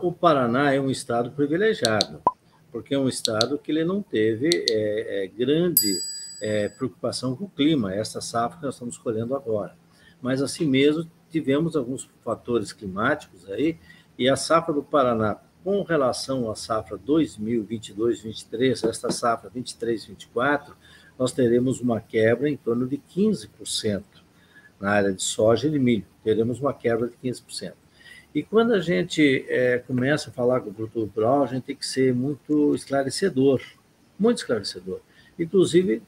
O Paraná é um estado privilegiado, porque é um estado que ele não teve grande preocupação com o clima, essa safra que nós estamos colhendo agora. Mas, assim mesmo, tivemos alguns fatores climáticos aí, e a safra do Paraná, com relação à safra 2022-23, esta safra 23-24, nós teremos uma quebra em torno de 15% na área de soja e de milho, teremos uma quebra de 15%. E quando a gente começa a falar com o produtor rural, a gente tem que ser muito esclarecedor, muito esclarecedor. Inclusive,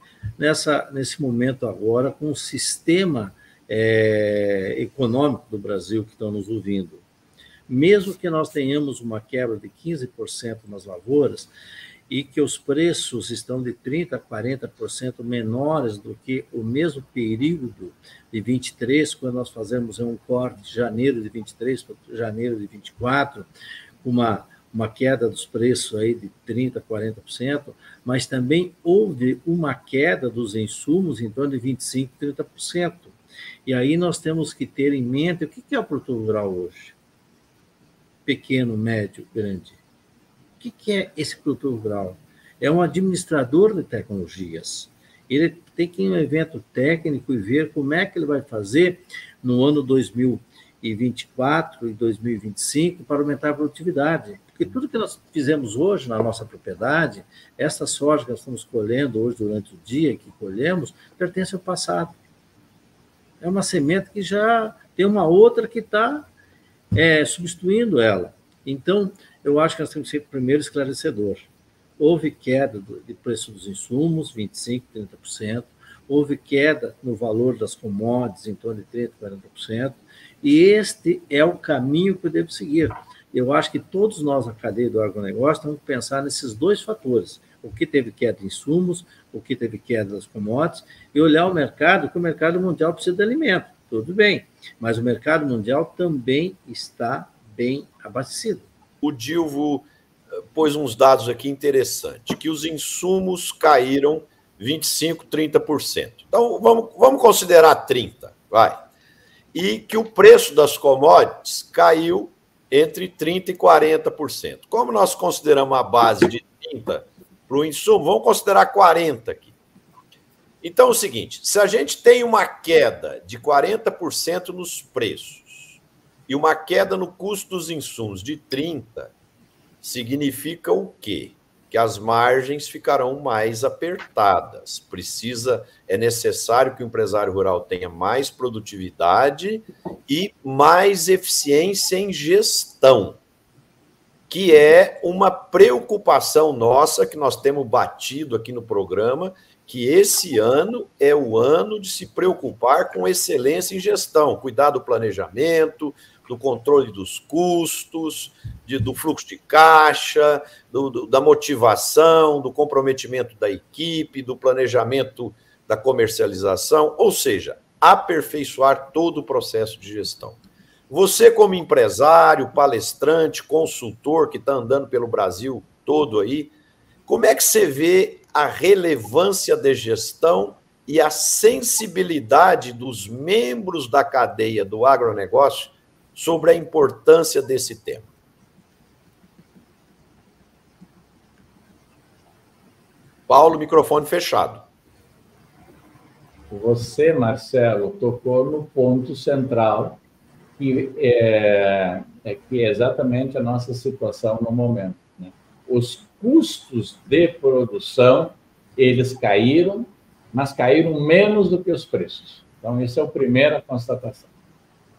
nesse momento agora, com o sistema econômico do Brasil que estão nos ouvindo, mesmo que nós tenhamos uma quebra de 15% nas lavouras, e que os preços estão de 30% a 40% menores do que o mesmo período de 23, quando nós fazemos um corte de janeiro de 23 para janeiro de 24, uma queda dos preços aí de 30% a 40%, mas também houve uma queda dos insumos em torno de 25% a 30%. E aí nós temos que ter em mente o que é o produtor rural hoje? Pequeno, médio, grande. O que é esse produtor rural? É um administrador de tecnologias. Ele tem que ir em um evento técnico e ver como é que ele vai fazer no ano 2024 e 2025 para aumentar a produtividade. Porque tudo que nós fizemos hoje na nossa propriedade, essa soja que nós estamos colhendo hoje durante o dia, que colhemos, pertence ao passado. É uma semente que já tem uma outra que está substituindo ela. Então, eu acho que nós temos que ser primeiro esclarecedor. Houve queda de preço dos insumos, 25%, 30%. Houve queda no valor das commodities, em torno de 30%, 40%. E este é o caminho que eu devo seguir. Eu acho que todos nós, na cadeia do agronegócio, temos que pensar nesses dois fatores. O que teve queda de insumos, o que teve queda das commodities, e olhar o mercado, que o mercado mundial precisa de alimento. Tudo bem, mas o mercado mundial também está bem abastecido. O Dilvo pôs uns dados aqui interessantes, que os insumos caíram 25%, 30%. Então, vamos considerar 30%, vai. E que o preço das commodities caiu entre 30% e 40%. Como nós consideramos a base de 30% para o insumo, vamos considerar 40% aqui. Então, é o seguinte, se a gente tem uma queda de 40% nos preços e uma queda no custo dos insumos de 30%, significa o quê? Que as margens ficarão mais apertadas. É necessário que o empresário rural tenha mais produtividade e mais eficiência em gestão, que é uma preocupação nossa que nós temos batido aqui no programa, que esse ano é o ano de se preocupar com excelência em gestão, cuidar do planejamento, do controle dos custos, do fluxo de caixa, da motivação, do comprometimento da equipe, do planejamento da comercialização, ou seja, aperfeiçoar todo o processo de gestão. Você, como empresário, palestrante, consultor, que está andando pelo Brasil todo aí, como é que você vê a relevância da gestão e a sensibilidade dos membros da cadeia do agronegócio sobre a importância desse tema? Paulo, microfone fechado. Você, Marcelo, tocou no ponto central, que é exatamente a nossa situação no momento, né? Os custos de produção, eles caíram, mas caíram menos do que os preços. Então, essa é a primeira constatação.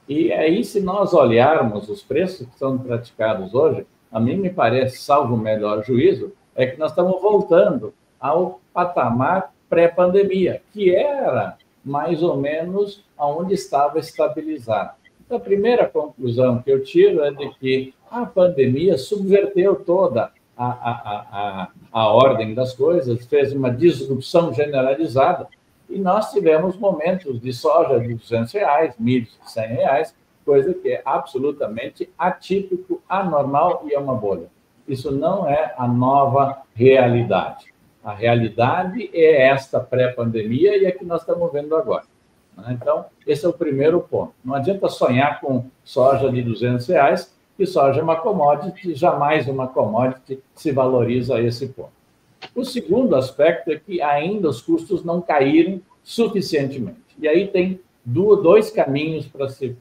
E aí, se nós olharmos os preços que são praticados hoje, a mim me parece, salvo o melhor juízo, é que nós estamos voltando ao patamar pré-pandemia, que era mais ou menos onde estava estabilizado. Então, a primeira conclusão que eu tiro é de que a pandemia subverteu toda a ordem das coisas, fez uma disrupção generalizada, e nós tivemos momentos de soja de R$200, milho de R$100, coisa que é absolutamente atípico, anormal e é uma bolha. Isso não é a nova realidade. A realidade é esta pré-pandemia e é que nós estamos vendo agora. Então, esse é o primeiro ponto. Não adianta sonhar com soja de R$200 que soja é uma commodity, jamais uma commodity se valoriza a esse ponto. O segundo aspecto é que ainda os custos não caíram suficientemente. E aí tem dois caminhos para se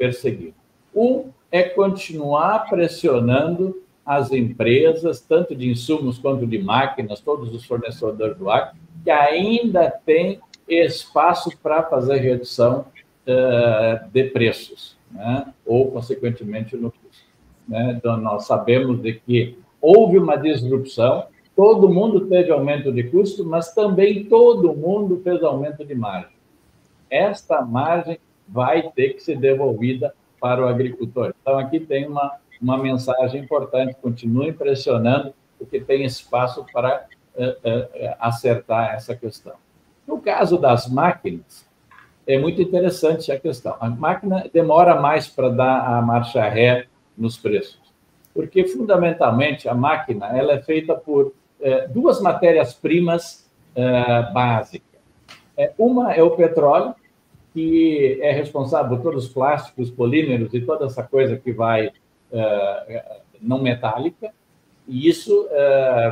perseguir. Um é continuar pressionando as empresas, tanto de insumos quanto de máquinas, todos os fornecedores do agro, que ainda tem espaço para fazer redução de preços, né? Ou, consequentemente, no custo. Né? Então, nós sabemos de que houve uma disrupção, todo mundo teve aumento de custo, mas também todo mundo fez aumento de margem. Esta margem vai ter que ser devolvida para o agricultor. Então, aqui tem uma mensagem importante, continuem pressionando, porque tem espaço para acertar essa questão. No caso das máquinas, é muito interessante a questão. A máquina demora mais para dar a marcha ré nos preços, porque, fundamentalmente, a máquina ela é feita por duas matérias-primas básicas. Uma é o petróleo, que é responsável por todos os plásticos, polímeros e toda essa coisa que vai não metálica, e isso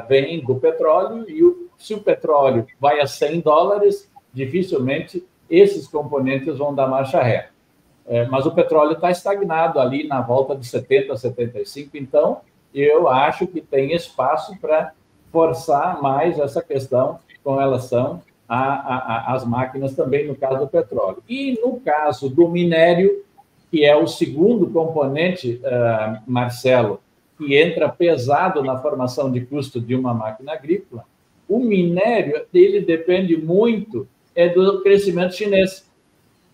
vem do petróleo, e se o petróleo vai a $100, dificilmente esses componentes vão dar marcha ré. Mas o petróleo está estagnado ali na volta de 70, 75, então eu acho que tem espaço para forçar mais essa questão com relação às máquinas também, no caso do petróleo. E no caso do minério, que é o segundo componente, Marcelo, que entra pesado na formação de custo de uma máquina agrícola, o minério dele depende muito do crescimento chinês.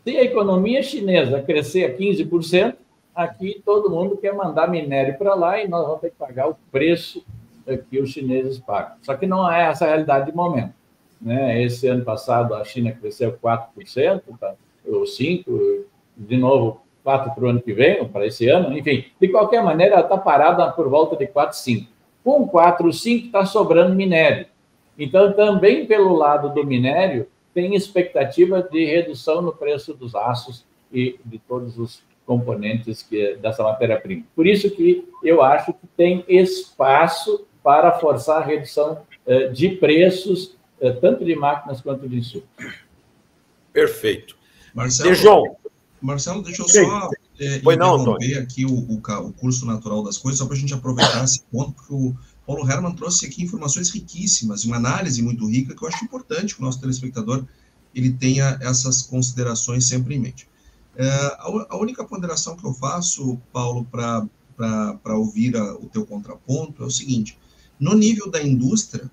Se a economia chinesa crescer a 15%, aqui todo mundo quer mandar minério para lá e nós vamos ter que pagar o preço que os chineses pagam. Só que não é essa a realidade de momento. Né? Esse ano passado a China cresceu 4%, ou 5%, de novo 4% para o ano que vem, ou para esse ano, enfim. De qualquer maneira, ela está parada por volta de 4, 5. Com 4, 5 está sobrando minério. Então, também pelo lado do minério, tem expectativa de redução no preço dos aços e de todos os componentes dessa matéria-prima. Por isso que eu acho que tem espaço para forçar a redução de preços, tanto de máquinas quanto de insumos. Perfeito. Marcelo, deixa eu só interromper aqui o curso natural das coisas, só para a gente aproveitar esse ponto, porque o Paulo Hermann trouxe aqui informações riquíssimas, uma análise muito rica, que eu acho importante que o nosso telespectador ele tenha essas considerações sempre em mente. A única ponderação que eu faço, Paulo, para ouvir o teu contraponto, é o seguinte: no nível da indústria,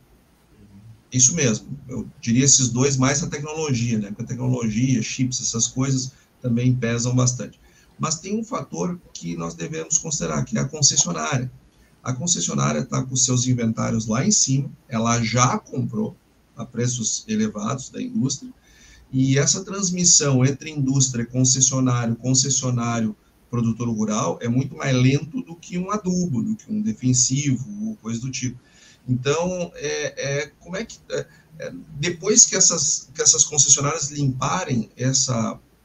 isso mesmo, eu diria esses dois mais a tecnologia, né? Porque a tecnologia, chips, essas coisas também pesam bastante. Mas tem um fator que nós devemos considerar, que é a concessionária. A concessionária está com seus inventários lá em cima, ela já comprou a preços elevados da indústria, e essa transmissão entre indústria, concessionário, produtor rural, é muito mais lento do que um adubo, do que um defensivo, ou coisa do tipo. Então, como é que... depois que essas concessionárias limparem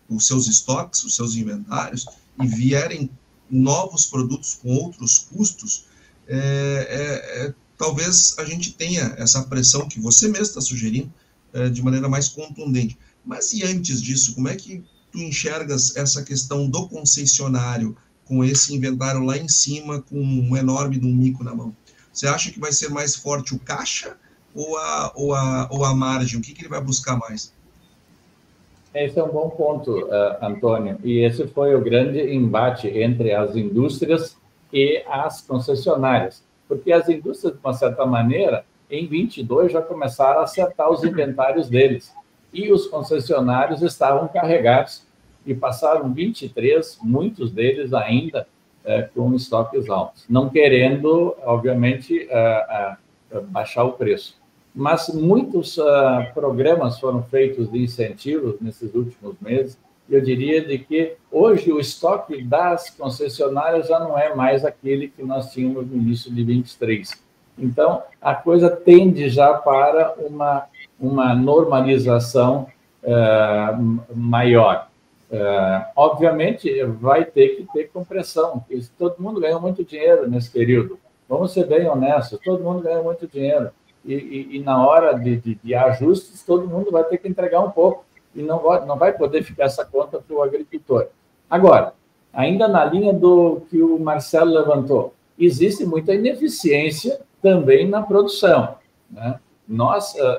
os seus estoques, os seus inventários, e vierem novos produtos com outros custos, talvez a gente tenha essa pressão que você mesmo está sugerindo de maneira mais contundente. Mas e antes disso, como é que tu enxergas essa questão do concessionário com esse inventário lá em cima, com um enorme de um mico na mão? Você acha que vai ser mais forte o caixa ou a margem? O que ele vai buscar mais? Esse é um bom ponto, Antônio, e esse foi o grande embate entre as indústrias e as concessionárias, porque as indústrias, de uma certa maneira, em 22 já começaram a acertar os inventários deles, e os concessionários estavam carregados, e passaram 23, muitos deles ainda com estoques altos, não querendo, obviamente, baixar o preço. Mas muitos programas foram feitos de incentivos nesses últimos meses, e eu diria de que hoje o estoque das concessionárias já não é mais aquele que nós tínhamos no início de 23. Então, a coisa tende já para uma normalização maior. Obviamente, vai ter que ter compressão, porque todo mundo ganhou muito dinheiro nesse período. Vamos ser bem honestos, todo mundo ganhou muito dinheiro. E na hora de ajustes, todo mundo vai ter que entregar um pouco. E não vai poder ficar essa conta para o agricultor. Agora, ainda na linha do que o Marcelo levantou, existe muita ineficiência também na produção, né?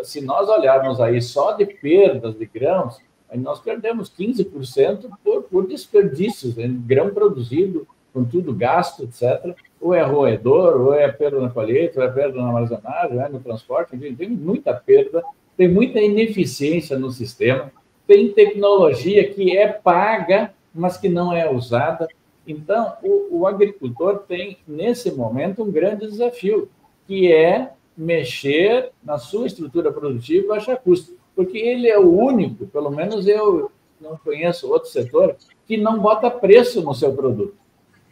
Se nós olharmos aí só de perdas de grãos, aí nós perdemos 15% por desperdícios, né? Grão produzido, com tudo gasto, etc. Ou é roedor, ou é perda na colheita, ou é perda na armazenagem, ou é no transporte, enfim, tem muita perda, tem muita ineficiência no sistema, tem tecnologia que é paga, mas que não é usada. Então, o agricultor tem, nesse momento, um grande desafio, que é mexer na sua estrutura produtiva e baixar custo, porque ele é o único, pelo menos eu não conheço outro setor, que não bota preço no seu produto.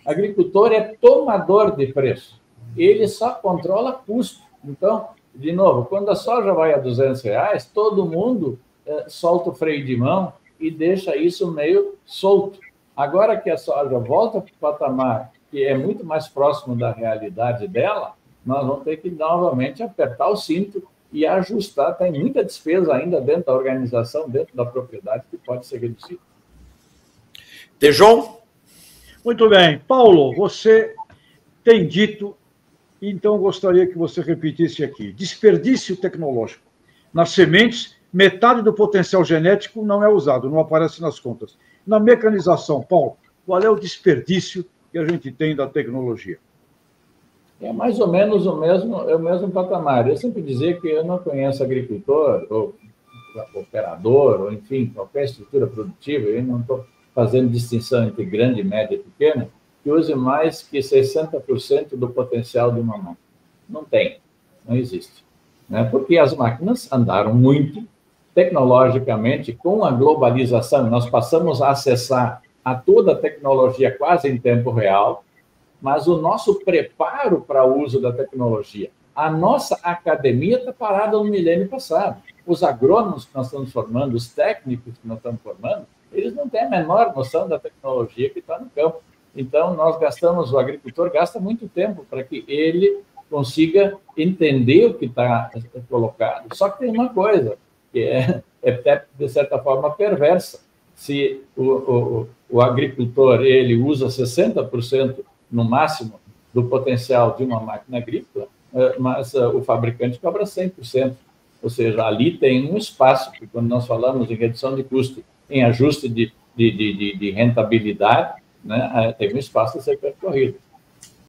O agricultor é tomador de preço, ele só controla custo. Então, de novo, quando a soja vai a R$200, todo mundo solta o freio de mão e deixa isso meio solto. Agora que a soja volta para o patamar que é muito mais próximo da realidade dela, nós vamos ter que novamente apertar o cinto e ajustar. Tem muita despesa ainda dentro da organização, dentro da propriedade, que pode ser reduzida. Tejon? Muito bem. Paulo, você tem dito, então gostaria que você repetisse aqui, desperdício tecnológico. Nas sementes, metade do potencial genético não é usado, não aparece nas contas. Na mecanização, Paulo, qual é o desperdício que a gente tem da tecnologia? É mais ou menos o mesmo patamar. Eu sempre dizia que eu não conheço agricultor, ou operador, ou enfim, qualquer estrutura produtiva, eu não estou fazendo distinção entre grande, média e pequena, que use mais que 60% do potencial de uma mão. Não tem, não existe. Né? Porque as máquinas andaram muito, tecnologicamente, com a globalização, nós passamos a acessar a toda a tecnologia quase em tempo real, mas o nosso preparo para o uso da tecnologia, a nossa academia está parada no milênio passado. Os agrônomos que nós estamos formando, os técnicos que nós estamos formando, eles não têm a menor noção da tecnologia que está no campo. Então, o agricultor gasta muito tempo para que ele consiga entender o que está colocado. Só que tem uma coisa, que é até, de certa forma, perversa. Se o agricultor ele usa 60% no máximo do potencial de uma máquina agrícola, mas o fabricante cobra 100%. Ou seja, ali tem um espaço, que quando nós falamos em redução de custo, em ajuste de rentabilidade, né, tem um espaço a ser percorrido.